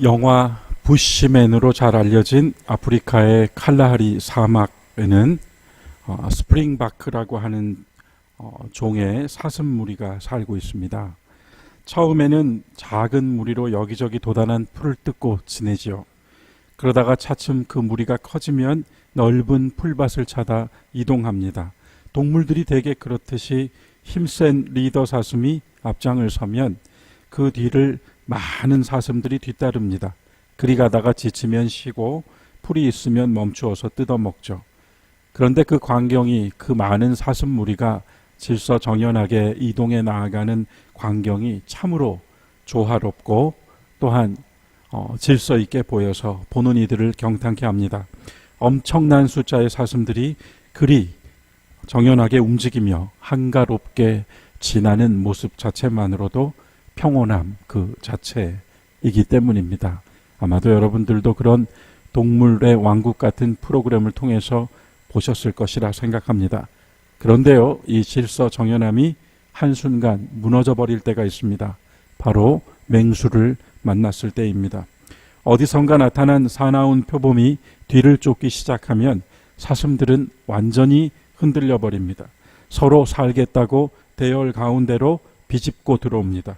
영화 부시맨으로 잘 알려진 아프리카의 칼라하리 사막에는 스프링바크라고 하는 종의 사슴무리가 살고 있습니다. 처음에는 작은 무리로 여기저기 도단한 풀을 뜯고 지내지요. 그러다가 차츰 그 무리가 커지면 넓은 풀밭을 찾아 이동합니다. 동물들이 대개 그렇듯이 힘센 리더 사슴이 앞장을 서면 그 뒤를 많은 사슴들이 뒤따릅니다. 그리 가다가 지치면 쉬고 풀이 있으면 멈추어서 뜯어먹죠. 그런데 그 광경이, 그 많은 사슴 무리가 질서정연하게 이동해 나아가는 광경이 참으로 조화롭고 또한 질서 있게 보여서 보는 이들을 경탄케 합니다. 엄청난 숫자의 사슴들이 그리 정연하게 움직이며 한가롭게 지나는 모습 자체만으로도 평온함 그 자체이기 때문입니다. 아마도 여러분들도 그런 동물의 왕국 같은 프로그램을 통해서 보셨을 것이라 생각합니다. 그런데요, 이 질서 정연함이 한순간 무너져 버릴 때가 있습니다. 바로 맹수를 만났을 때입니다. 어디선가 나타난 사나운 표범이 뒤를 쫓기 시작하면 사슴들은 완전히 흔들려 버립니다. 서로 살겠다고 대열 가운데로 비집고 들어옵니다.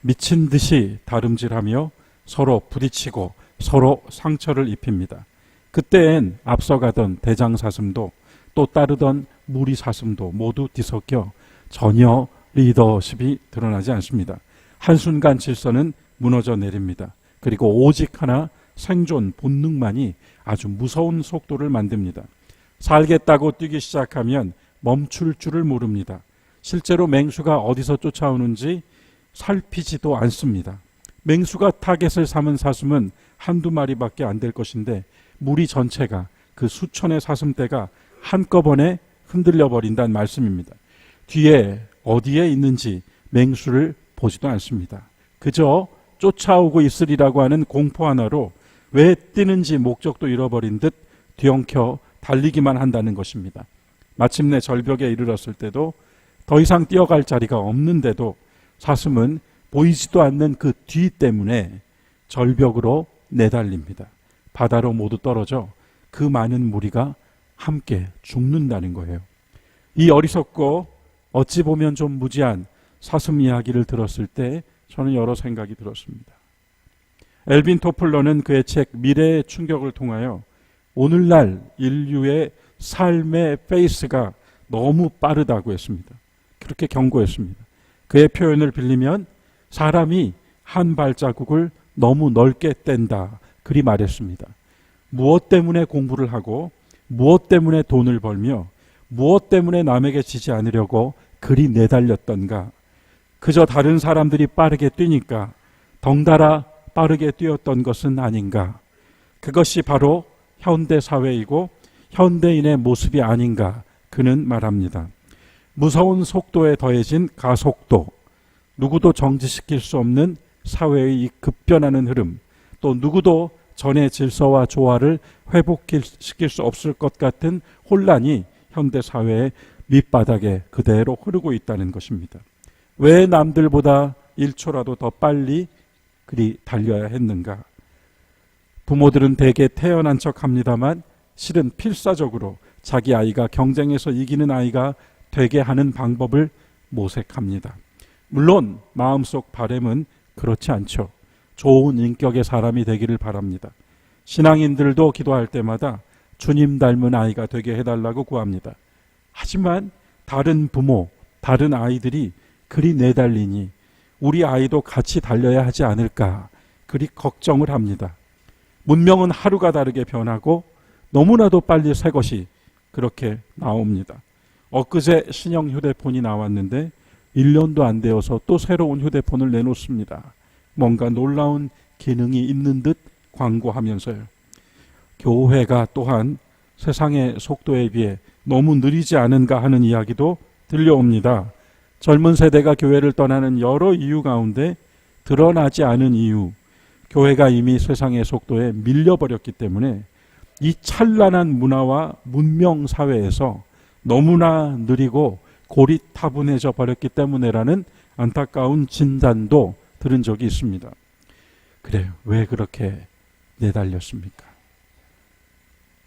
미친 듯이 다름질하며 서로 부딪히고 서로 상처를 입힙니다. 그때엔 앞서가던 대장사슴도 또 따르던 무리사슴도 모두 뒤섞여 전혀 리더십이 드러나지 않습니다. 한순간 질서는 무너져 내립니다. 그리고 오직 하나 생존 본능만이 아주 무서운 속도를 만듭니다. 살겠다고 뛰기 시작하면 멈출 줄을 모릅니다. 실제로 맹수가 어디서 쫓아오는지 살피지도 않습니다. 맹수가 타겟을 삼은 사슴은 한두 마리밖에 안 될 것인데 무리 전체가, 그 수천의 사슴떼가 한꺼번에 흔들려 버린다는 말씀입니다. 뒤에 어디에 있는지 맹수를 보지도 않습니다. 그저 쫓아오고 있으리라고 하는 공포 하나로 왜 뛰는지 목적도 잃어버린 듯 뒤엉켜 달리기만 한다는 것입니다. 마침내 절벽에 이르렀을 때도 더 이상 뛰어갈 자리가 없는데도 사슴은 보이지도 않는 그 뒤 때문에 절벽으로 내달립니다. 바다로 모두 떨어져 그 많은 무리가 함께 죽는다는 거예요. 이 어리석고 어찌 보면 좀 무지한 사슴 이야기를 들었을 때 저는 여러 생각이 들었습니다. 엘빈 토플러는 그의 책 미래의 충격을 통하여 오늘날 인류의 삶의 페이스가 너무 빠르다고 했습니다. 그렇게 경고했습니다. 그의 표현을 빌리면 사람이 한 발자국을 너무 넓게 뗀다, 그리 말했습니다. 무엇 때문에 공부를 하고 무엇 때문에 돈을 벌며 무엇 때문에 남에게 지지 않으려고 그리 내달렸던가. 그저 다른 사람들이 빠르게 뛰니까 덩달아 빠르게 뛰었던 것은 아닌가. 그것이 바로 현대사회이고 현대인의 모습이 아닌가 그는 말합니다. 무서운 속도에 더해진 가속도, 누구도 정지시킬 수 없는 사회의 급변하는 흐름, 또 누구도 전의 질서와 조화를 회복시킬 수 없을 것 같은 혼란이 현대사회의 밑바닥에 그대로 흐르고 있다는 것입니다. 왜 남들보다 1초라도 더 빨리 그리 달려야 했는가? 부모들은 대개 태어난 척 합니다만 실은 필사적으로 자기 아이가 경쟁에서 이기는 아이가 되게 하는 방법을 모색합니다. 물론 마음속 바람은 그렇지 않죠. 좋은 인격의 사람이 되기를 바랍니다. 신앙인들도 기도할 때마다 주님 닮은 아이가 되게 해달라고 구합니다. 하지만 다른 부모, 다른 아이들이 그리 내달리니 우리 아이도 같이 달려야 하지 않을까 그리 걱정을 합니다. 문명은 하루가 다르게 변하고 너무나도 빨리 새 것이 그렇게 나옵니다. 엊그제 신형 휴대폰이 나왔는데 1년도 안 되어서 또 새로운 휴대폰을 내놓습니다. 뭔가 놀라운 기능이 있는 듯 광고하면서요. 교회가 또한 세상의 속도에 비해 너무 느리지 않은가 하는 이야기도 들려옵니다. 젊은 세대가 교회를 떠나는 여러 이유 가운데 드러나지 않은 이유, 교회가 이미 세상의 속도에 밀려버렸기 때문에 이 찬란한 문화와 문명 사회에서 너무나 느리고 고리타분해져 버렸기 때문에라는 안타까운 진단도 들은 적이 있습니다. 그래요. 왜 그렇게 내달렸습니까?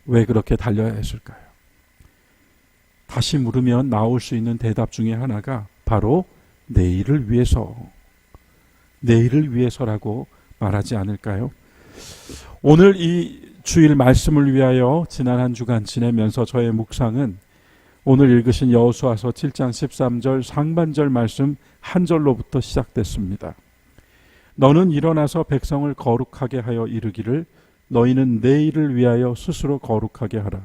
왜 그렇게 달려야 했을까요? 다시 물으면 나올 수 있는 대답 중에 하나가 바로 내일을 위해서라고 말하지 않을까요? 오늘 이 주일 말씀을 위하여 지난 한 주간 지내면서 저의 묵상은 오늘 읽으신 여호수아서 7장 13절 상반절 말씀 한 절로부터 시작됐습니다. 너는 일어나서 백성을 거룩하게 하여 이르기를 너희는 내일을 위하여 스스로 거룩하게 하라.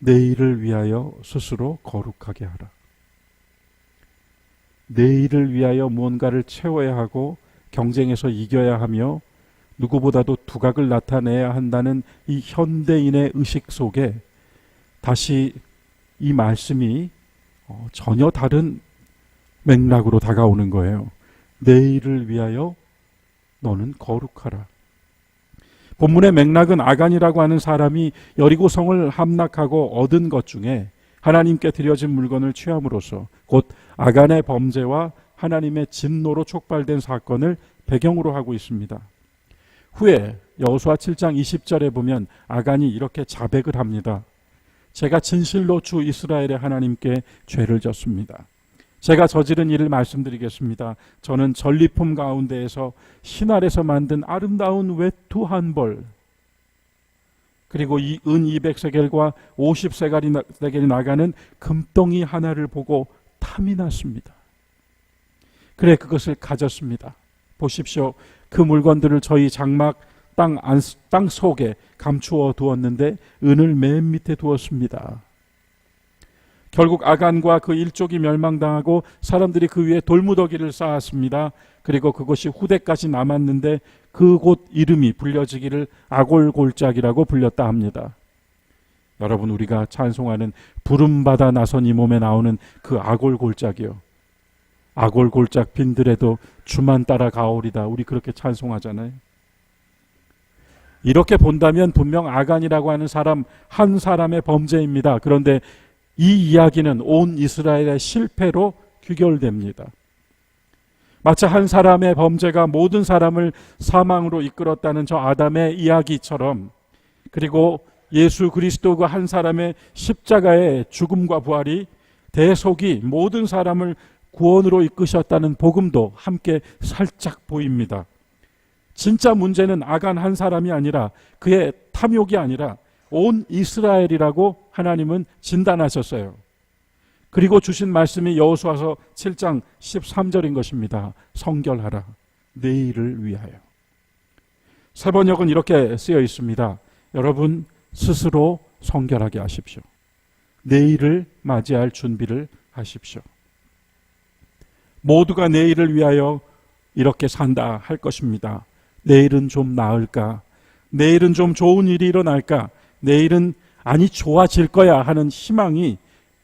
내일을 위하여 스스로 거룩하게 하라. 내일을 위하여 무언가를 채워야 하고 경쟁에서 이겨야 하며 누구보다도 두각을 나타내야 한다는 이 현대인의 의식 속에 다시 이 말씀이 전혀 다른 맥락으로 다가오는 거예요. 내일을 위하여 너는 거룩하라. 본문의 맥락은 아간이라고 하는 사람이 여리고성을 함락하고 얻은 것 중에 하나님께 드려진 물건을 취함으로써 곧 아간의 범죄와 하나님의 진노로 촉발된 사건을 배경으로 하고 있습니다. 후에 여호수아 7장 20절에 보면 아간이 이렇게 자백을 합니다. 제가 진실로 주 이스라엘의 하나님께 죄를 졌습니다. 제가 저지른 일을 말씀드리겠습니다. 저는 전리품 가운데에서 신알에서 만든 아름다운 외투 한 벌, 그리고 이 은 200세겔과 50세겔이 나가는 금덩이 하나를 보고 탐이 났습니다. 그래 그것을 가졌습니다. 보십시오. 그 물건들을 저희 장막 땅 속에 감추어 두었는데 은을 맨 밑에 두었습니다. 결국 아간과 그 일족이 멸망당하고 사람들이 그 위에 돌무더기를 쌓았습니다. 그리고 그것이 후대까지 남았는데 그곳 이름이 불려지기를 아골골짝이라고 불렸다 합니다. 여러분, 우리가 찬송하는 부름받아 나선 이 몸에 나오는 그 아골골짝이요, 아골골짝 빈들에도 주만 따라가오리다, 우리 그렇게 찬송하잖아요. 이렇게 본다면 분명 아간이라고 하는 사람 한 사람의 범죄입니다. 그런데 이 이야기는 온 이스라엘의 실패로 귀결됩니다. 마치 한 사람의 범죄가 모든 사람을 사망으로 이끌었다는 저 아담의 이야기처럼, 그리고 예수 그리스도가 한 사람의 십자가의 죽음과 부활이 대속이 모든 사람을 구원으로 이끄셨다는 복음도 함께 살짝 보입니다. 진짜 문제는 아간 한 사람이 아니라 그의 탐욕이 아니라 온 이스라엘이라고 하나님은 진단하셨어요. 그리고 주신 말씀이 여호수아서 7장 13절인 것입니다. 성결하라, 내일을 위하여. 새 번역은 이렇게 쓰여 있습니다. 여러분 스스로 성결하게 하십시오. 내일을 맞이할 준비를 하십시오. 모두가 내일을 위하여 이렇게 산다 할 것입니다. 내일은 좀 나을까? 내일은 좀 좋은 일이 일어날까? 내일은 아니 좋아질 거야 하는 희망이,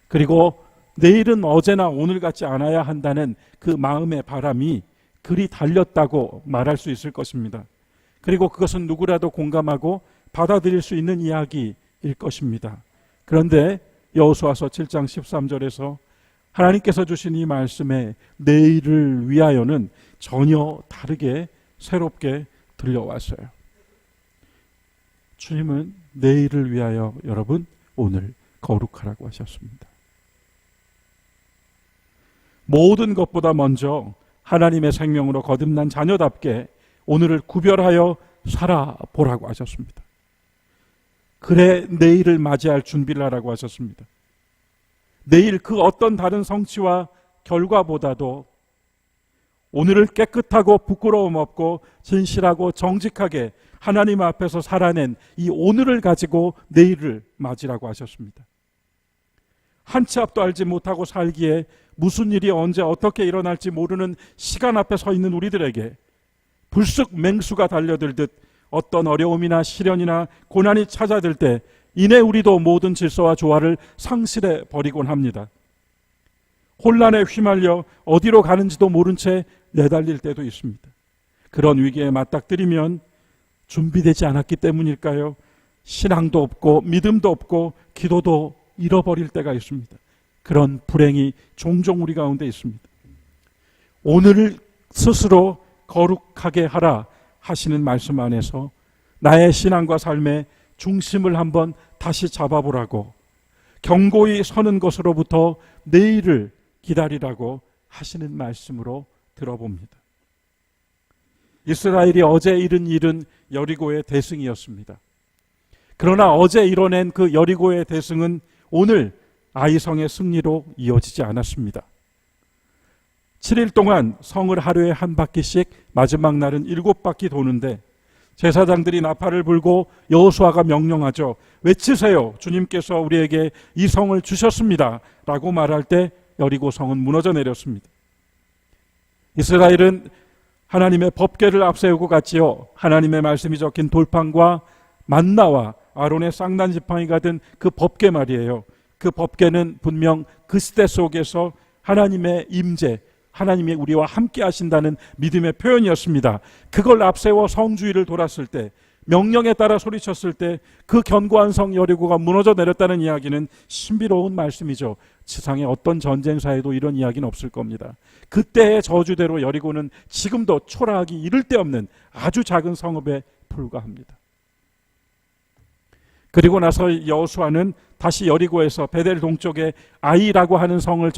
그리고 내일은 어제나 오늘 같지 않아야 한다는 그 마음의 바람이 그리 달렸다고 말할 수 있을 것입니다. 그리고 그것은 누구라도 공감하고 받아들일 수 있는 이야기일 것입니다. 그런데 여호수아서 7장 13절에서 하나님께서 주신 이 말씀에 내일을 위하여는 전혀 다르게 새롭게 들려왔어요. 주님은 내일을 위하여 여러분 오늘 거룩하라고 하셨습니다. 모든 것보다 먼저 하나님의 생명으로 거듭난 자녀답게 오늘을 구별하여 살아보라고 하셨습니다. 그래 내일을 맞이할 준비를 하라고 하셨습니다. 내일 그 어떤 다른 성취와 결과보다도 오늘을 깨끗하고 부끄러움 없고 진실하고 정직하게 하나님 앞에서 살아낸 이 오늘을 가지고 내일을 맞이라고 하셨습니다. 한 치 앞도 알지 못하고 살기에 무슨 일이 언제 어떻게 일어날지 모르는 시간 앞에 서 있는 우리들에게 불쑥 맹수가 달려들듯 어떤 어려움이나 시련이나 고난이 찾아들 때 이내 우리도 모든 질서와 조화를 상실해 버리곤 합니다. 혼란에 휘말려 어디로 가는지도 모른 채 내달릴 때도 있습니다. 그런 위기에 맞닥뜨리면 준비되지 않았기 때문일까요? 신앙도 없고 믿음도 없고 기도도 잃어버릴 때가 있습니다. 그런 불행이 종종 우리 가운데 있습니다. 오늘을 스스로 거룩하게 하라 하시는 말씀 안에서 나의 신앙과 삶의 중심을 한번 다시 잡아보라고, 경고히 서는 것으로부터 내일을 기다리라고 하시는 말씀으로 들어봅니다. 이스라엘이 어제 이룬 일은 여리고의 대승이었습니다. 그러나 어제 이뤄낸 그 여리고의 대승은 오늘 아이성의 승리로 이어지지 않았습니다. 7일 동안 성을 하루에 한 바퀴씩, 마지막 날은 7바퀴 도는데 제사장들이 나팔을 불고 여호수아가 명령하죠. 외치세요. 주님께서 우리에게 이 성을 주셨습니다 라고 말할 때 여리고 성은 무너져 내렸습니다. 이스라엘은 하나님의 법궤를 앞세우고 갔지요. 하나님의 말씀이 적힌 돌판과 만나와 아론의 쌍난 지팡이가 든 그 법궤 말이에요. 그 법궤는 분명 그 시대 속에서 하나님의 임재, 하나님이 우리와 함께 하신다는 믿음의 표현이었습니다. 그걸 앞세워 성주위를 돌았을 때, 명령에 따라 소리쳤을 때 그 견고한 성 여리고가 무너져 내렸다는 이야기는 신비로운 말씀이죠. 지상의 어떤 전쟁사에도 이런 이야기는 없을 겁니다. 그때의 저주대로 여리고는 지금도 초라하기 이를 데 없는 아주 작은 성읍에 불과합니다. 그리고 나서 여호수아는 다시 여리고에서 베델 동쪽에 아이라고 하는 성을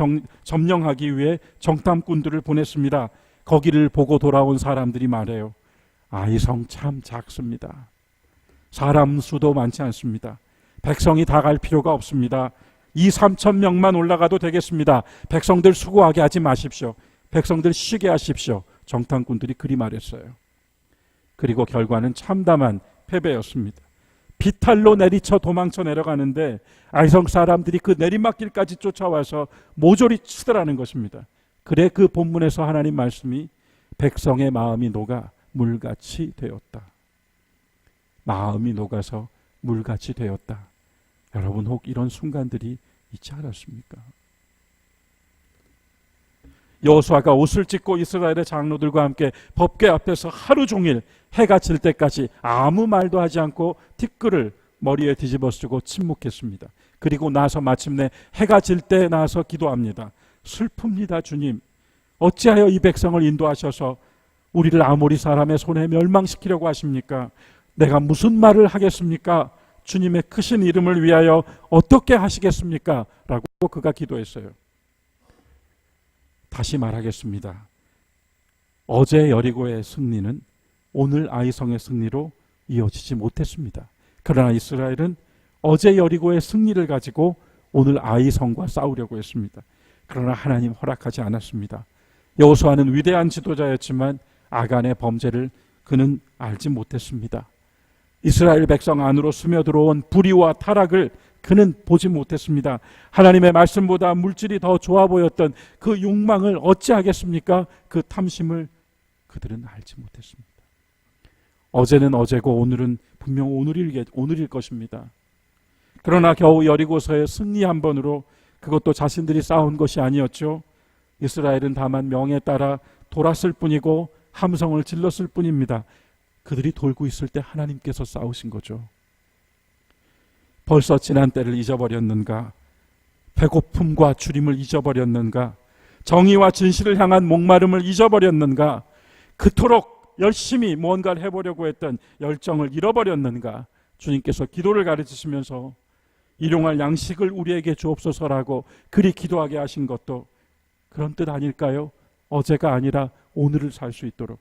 점령하기 위해 정탐꾼들을 보냈습니다. 거기를 보고 돌아온 사람들이 말해요. 아이 성 참 작습니다. 사람 수도 많지 않습니다. 백성이 다 갈 필요가 없습니다. 2-3천 명만 올라가도 되겠습니다. 백성들 수고하게 하지 마십시오. 백성들 쉬게 하십시오. 정탐꾼들이 그리 말했어요. 그리고 결과는 참담한 패배였습니다. 비탈로 내리쳐 도망쳐 내려가는데 아이성 사람들이 그 내리막길까지 쫓아와서 모조리 치더라는 것입니다. 그래 그 본문에서 하나님 말씀이 백성의 마음이 녹아 물같이 되었다. 마음이 녹아서 물같이 되었다. 여러분 혹 이런 순간들이 있지 않았습니까? 여호수아가 옷을 찢고 이스라엘의 장로들과 함께 법궤 앞에서 하루 종일 해가 질 때까지 아무 말도 하지 않고 티끌을 머리에 뒤집어 쓰고 침묵했습니다. 그리고 나서 마침내 해가 질 때 나와서 기도합니다. 슬픕니다. 주님, 어찌하여 이 백성을 인도하셔서 우리를 아모리 사람의 손에 멸망시키려고 하십니까? 내가 무슨 말을 하겠습니까? 주님의 크신 이름을 위하여 어떻게 하시겠습니까? 라고 그가 기도했어요. 다시 말하겠습니다. 어제 여리고의 승리는 오늘 아이성의 승리로 이어지지 못했습니다. 그러나 이스라엘은 어제 여리고의 승리를 가지고 오늘 아이성과 싸우려고 했습니다. 그러나 하나님 허락하지 않았습니다. 여호수아는 위대한 지도자였지만 아간의 범죄를 그는 알지 못했습니다. 이스라엘 백성 안으로 스며들어온 불의와 타락을 그는 보지 못했습니다. 하나님의 말씀보다 물질이 더 좋아 보였던 그 욕망을 어찌하겠습니까? 그 탐심을 그들은 알지 못했습니다. 어제는 어제고 오늘은 분명 오늘일 것입니다. 그러나 겨우 여리고서의 승리 한 번으로 그것도 자신들이 싸운 것이 아니었죠. 이스라엘은 다만 명에 따라 돌았을 뿐이고 함성을 질렀을 뿐입니다. 그들이 돌고 있을 때 하나님께서 싸우신 거죠. 벌써 지난 때를 잊어버렸는가? 배고픔과 주림을 잊어버렸는가? 정의와 진실을 향한 목마름을 잊어버렸는가? 그토록 열심히 무언가를 해보려고 했던 열정을 잃어버렸는가? 주님께서 기도를 가르치시면서 일용할 양식을 우리에게 주옵소서라고 그리 기도하게 하신 것도 그런 뜻 아닐까요? 어제가 아니라 오늘을 살 수 있도록.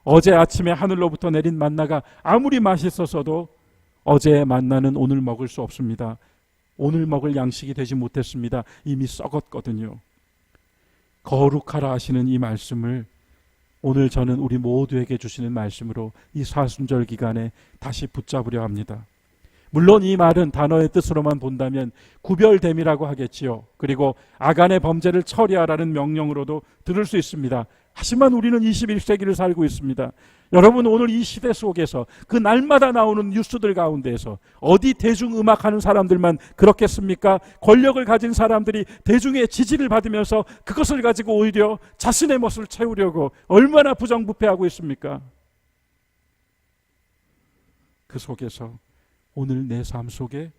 어제 아침에 하늘로부터 내린 만나가 아무리 맛있어서도 어제의 만나는 오늘 먹을 수 없습니다. 오늘 먹을 양식이 되지 못했습니다. 이미 썩었거든요. 거룩하라 하시는 이 말씀을 오늘 저는 우리 모두에게 주시는 말씀으로 이 사순절 기간에 다시 붙잡으려 합니다. 물론 이 말은 단어의 뜻으로만 본다면 구별됨이라고 하겠지요. 그리고 아간의 범죄를 처리하라는 명령으로도 들을 수 있습니다. 하지만 우리는 21세기를 살고 있습니다. 여러분 오늘 이 시대 속에서 그 날마다 나오는 뉴스들 가운데에서 어디 대중음악하는 사람들만 그렇겠습니까? 권력을 가진 사람들이 대중의 지지를 받으면서 그것을 가지고 오히려 자신의 멋을 채우려고 얼마나 부정부패하고 있습니까? 그 속에서 오늘 내 삶 속에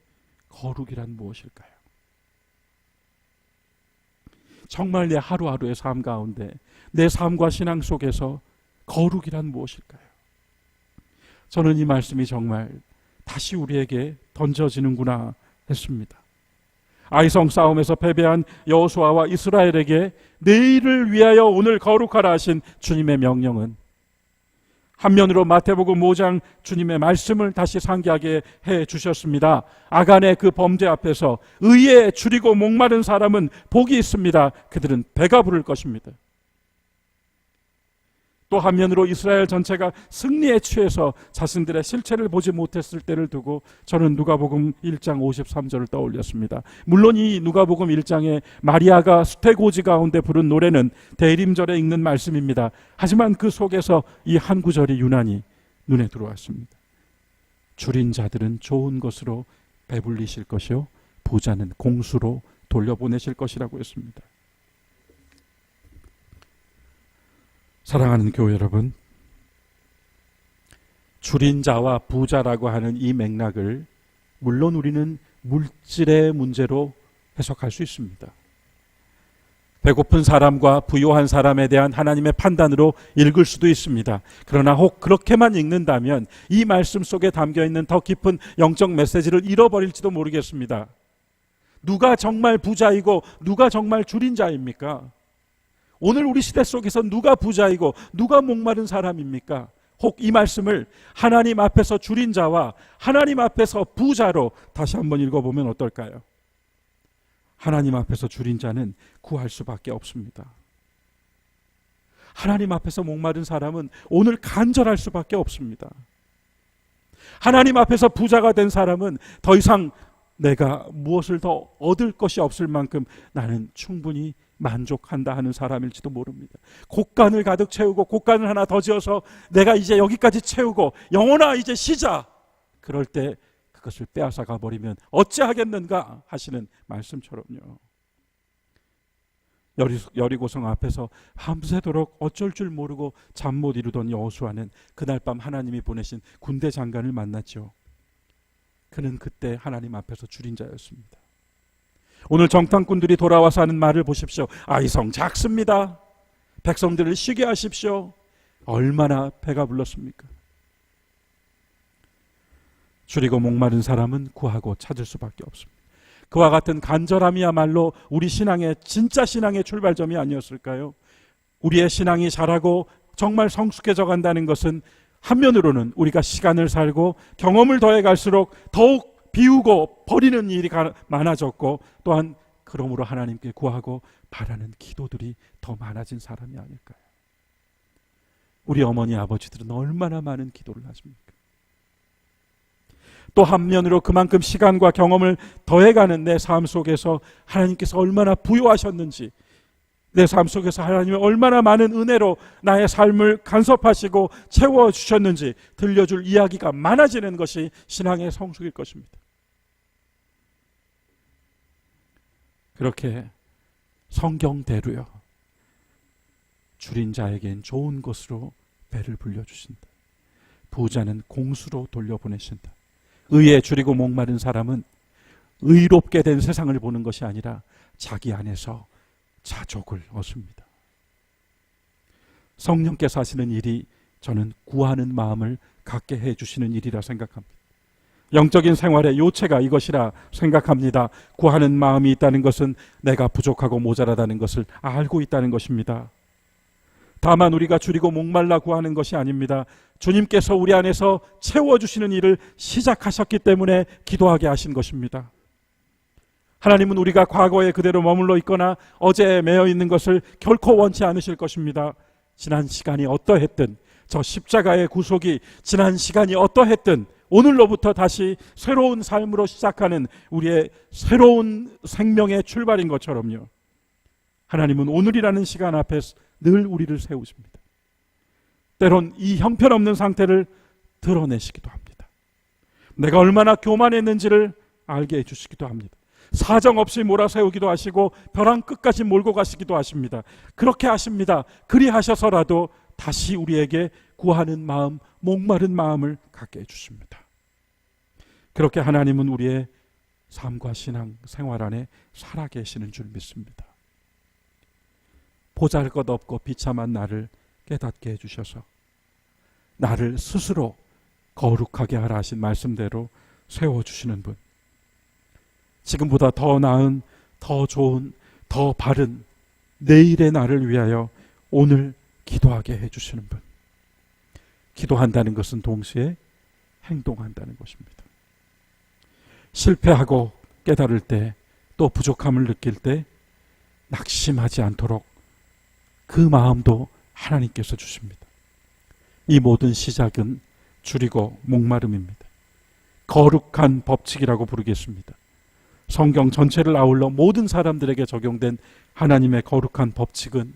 거룩이란 무엇일까요? 정말 내 하루하루의 삶 가운데 내 삶과 신앙 속에서 거룩이란 무엇일까요? 저는 이 말씀이 정말 다시 우리에게 던져지는구나 했습니다. 아이성 싸움에서 패배한 여호수아와 이스라엘에게 내일을 위하여 오늘 거룩하라 하신 주님의 명령은 한면으로 마태복음 5장 주님의 말씀을 다시 상기하게 해 주셨습니다. 아간의 그 범죄 앞에서 의에 줄이고 목마른 사람은 복이 있습니다. 그들은 배가 부를 것입니다. 또 한면으로 이스라엘 전체가 승리에 취해서 자신들의 실체를 보지 못했을 때를 두고 저는 누가복음 1장 53절을 떠올렸습니다. 물론 이 누가복음 1장에 마리아가 수태고지 가운데 부른 노래는 대림절에 읽는 말씀입니다. 하지만 그 속에서 이 한 구절이 유난히 눈에 들어왔습니다. 줄인 자들은 좋은 것으로 배불리실 것이요 부자는 공수로 돌려보내실 것이라고 했습니다. 사랑하는 교회 여러분, 줄인 자와 부자라고 하는 이 맥락을 물론 우리는 물질의 문제로 해석할 수 있습니다. 배고픈 사람과 부유한 사람에 대한 하나님의 판단으로 읽을 수도 있습니다. 그러나 혹 그렇게만 읽는다면 이 말씀 속에 담겨있는 더 깊은 영적 메시지를 잃어버릴지도 모르겠습니다. 누가 정말 부자이고 누가 정말 줄인 자입니까? 오늘 우리 시대 속에서 누가 부자이고 누가 목마른 사람입니까? 혹 이 말씀을 하나님 앞에서 줄인 자와 하나님 앞에서 부자로 다시 한번 읽어보면 어떨까요? 하나님 앞에서 줄인 자는 구할 수밖에 없습니다. 하나님 앞에서 목마른 사람은 오늘 간절할 수밖에 없습니다. 하나님 앞에서 부자가 된 사람은 더 이상 내가 무엇을 더 얻을 것이 없을 만큼 나는 충분히 만족한다 하는 사람일지도 모릅니다. 곡간을 가득 채우고 곡간을 하나 더 지어서 내가 이제 여기까지 채우고 영혼아 이제 쉬자, 그럴 때 그것을 빼앗아 가버리면 어찌하겠는가 하시는 말씀처럼요. 여리고성 앞에서 밤새도록 어쩔 줄 모르고 잠 못 이루던 여호수아는 그날 밤 하나님이 보내신 군대 장관을 만났죠. 그는 그때 하나님 앞에서 줄인 자였습니다. 오늘 정탐꾼들이 돌아와서 하는 말을 보십시오. 아이성 작습니다. 백성들을 쉬게 하십시오. 얼마나 배가 불렀습니까? 줄이고 목마른 사람은 구하고 찾을 수밖에 없습니다. 그와 같은 간절함이야말로 우리 신앙의 진짜 신앙의 출발점이 아니었을까요? 우리의 신앙이 자라고 정말 성숙해져 간다는 것은 한면으로는 우리가 시간을 살고 경험을 더해 갈수록 더욱 비우고 버리는 일이 많아졌고, 또한 그러므로 하나님께 구하고 바라는 기도들이 더 많아진 사람이 아닐까요? 우리 어머니 아버지들은 얼마나 많은 기도를 하십니까? 또 한면으로 그만큼 시간과 경험을 더해가는 내 삶 속에서 하나님께서 얼마나 부요하셨는지, 내 삶 속에서 하나님이 얼마나 많은 은혜로 나의 삶을 간섭하시고 채워주셨는지 들려줄 이야기가 많아지는 것이 신앙의 성숙일 것입니다. 그렇게 성경대로요, 줄인 자에겐 좋은 것으로 배를 불려주신다. 부자는 공수로 돌려보내신다. 의에 줄이고 목마른 사람은 의롭게 된 세상을 보는 것이 아니라 자기 안에서 자족을 얻습니다. 성령께서 하시는 일이 저는 구하는 마음을 갖게 해주시는 일이라 생각합니다. 영적인 생활의 요체가 이것이라 생각합니다. 구하는 마음이 있다는 것은 내가 부족하고 모자라다는 것을 알고 있다는 것입니다. 다만 우리가 줄이고 목말라 구하는 것이 아닙니다. 주님께서 우리 안에서 채워주시는 일을 시작하셨기 때문에 기도하게 하신 것입니다. 하나님은 우리가 과거에 그대로 머물러 있거나 어제에 매여 있는 것을 결코 원치 않으실 것입니다. 지난 시간이 어떠했든, 저 십자가의 구속이 지난 시간이 어떠했든 오늘로부터 다시 새로운 삶으로 시작하는 우리의 새로운 생명의 출발인 것처럼요, 하나님은 오늘이라는 시간 앞에 늘 우리를 세우십니다. 때론 이 형편없는 상태를 드러내시기도 합니다. 내가 얼마나 교만했는지를 알게 해주시기도 합니다. 사정없이 몰아세우기도 하시고 벼랑 끝까지 몰고 가시기도 하십니다. 그렇게 하십니다. 그리하셔서라도 다시 우리에게 구하는 마음, 목마른 마음을 갖게 해주십니다. 그렇게 하나님은 우리의 삶과 신앙 생활 안에 살아계시는 줄 믿습니다. 보잘것없고 비참한 나를 깨닫게 해주셔서 나를 스스로 거룩하게 하라 하신 말씀대로 세워주시는 분, 지금보다 더 나은, 더 좋은, 더 바른 내일의 나를 위하여 오늘 기도하게 해주시는 분. 기도한다는 것은 동시에 행동한다는 것입니다. 실패하고 깨달을 때, 또 부족함을 느낄 때 낙심하지 않도록 그 마음도 하나님께서 주십니다. 이 모든 시작은 줄이고 목마름입니다. 거룩한 법칙이라고 부르겠습니다. 성경 전체를 아울러 모든 사람들에게 적용된 하나님의 거룩한 법칙은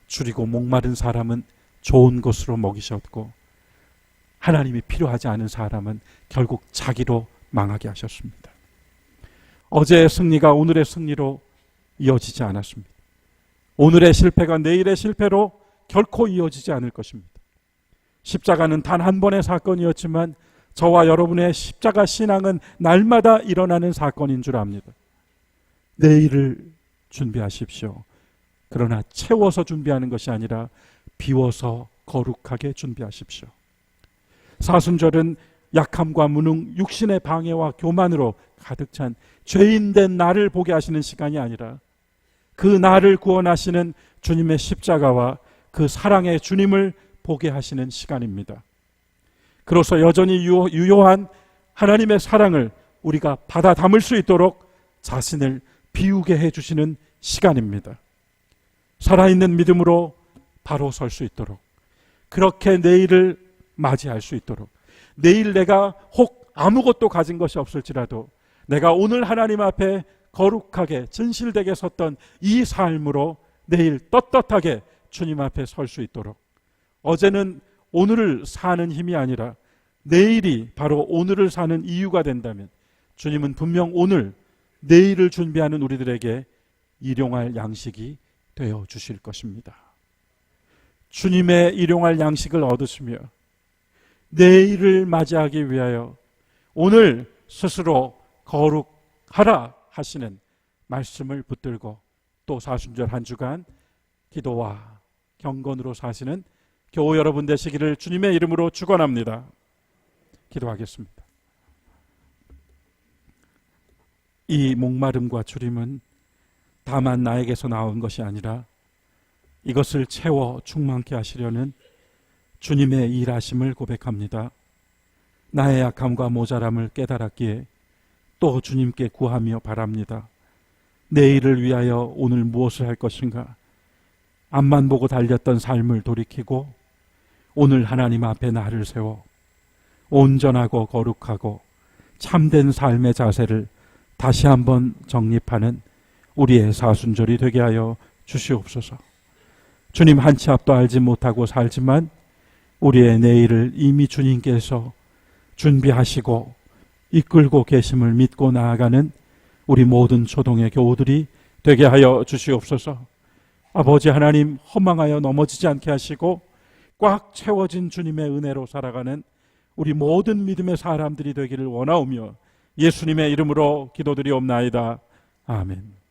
줄이고 목마른 사람은 좋은 것으로 먹이셨고, 하나님이 필요하지 않은 사람은 결국 자기로 망하게 하셨습니다. 어제의 승리가 오늘의 승리로 이어지지 않았습니다. 오늘의 실패가 내일의 실패로 결코 이어지지 않을 것입니다. 십자가는 단 한 번의 사건이었지만 저와 여러분의 십자가 신앙은 날마다 일어나는 사건인 줄 압니다. 내일을 준비하십시오. 그러나 채워서 준비하는 것이 아니라 비워서 거룩하게 준비하십시오. 사순절은 약함과 무능, 육신의 방해와 교만으로 가득 찬 죄인된 나를 보게 하시는 시간이 아니라 그 나를 구원하시는 주님의 십자가와 그 사랑의 주님을 보게 하시는 시간입니다. 그로써 여전히 유효한 하나님의 사랑을 우리가 받아 담을 수 있도록 자신을 비우게 해주시는 시간입니다. 살아있는 믿음으로 바로 설 수 있도록, 그렇게 내일을 맞이할 수 있도록, 내일 내가 혹 아무것도 가진 것이 없을지라도 내가 오늘 하나님 앞에 거룩하게 진실되게 섰던 이 삶으로 내일 떳떳하게 주님 앞에 설 수 있도록, 어제는 오늘을 사는 힘이 아니라 내일이 바로 오늘을 사는 이유가 된다면 주님은 분명 오늘, 내일을 준비하는 우리들에게 일용할 양식이 되어 주실 것입니다. 주님의 일용할 양식을 얻으시며 내일을 맞이하기 위하여 오늘 스스로 거룩하라 하시는 말씀을 붙들고 또 사순절 한 주간 기도와 경건으로 사시는 교우 여러분 되시기를 주님의 이름으로 축원합니다. 기도하겠습니다. 이 목마름과 주림은 다만 나에게서 나온 것이 아니라 이것을 채워 충만케 하시려는 주님의 일하심을 고백합니다. 나의 약함과 모자람을 깨달았기에 또 주님께 구하며 바랍니다. 내일을 위하여 오늘 무엇을 할 것인가? 앞만 보고 달렸던 삶을 돌이키고 오늘 하나님 앞에 나를 세워 온전하고 거룩하고 참된 삶의 자세를 다시 한번 정립하는 우리의 사순절이 되게 하여 주시옵소서. 주님 한 치 앞도 알지 못하고 살지만 우리의 내일을 이미 주님께서 준비하시고 이끌고 계심을 믿고 나아가는 우리 모든 초동의 교우들이 되게 하여 주시옵소서. 아버지 하나님, 허망하여 넘어지지 않게 하시고 꽉 채워진 주님의 은혜로 살아가는 우리 모든 믿음의 사람들이 되기를 원하오며 예수님의 이름으로 기도드리옵나이다. 아멘.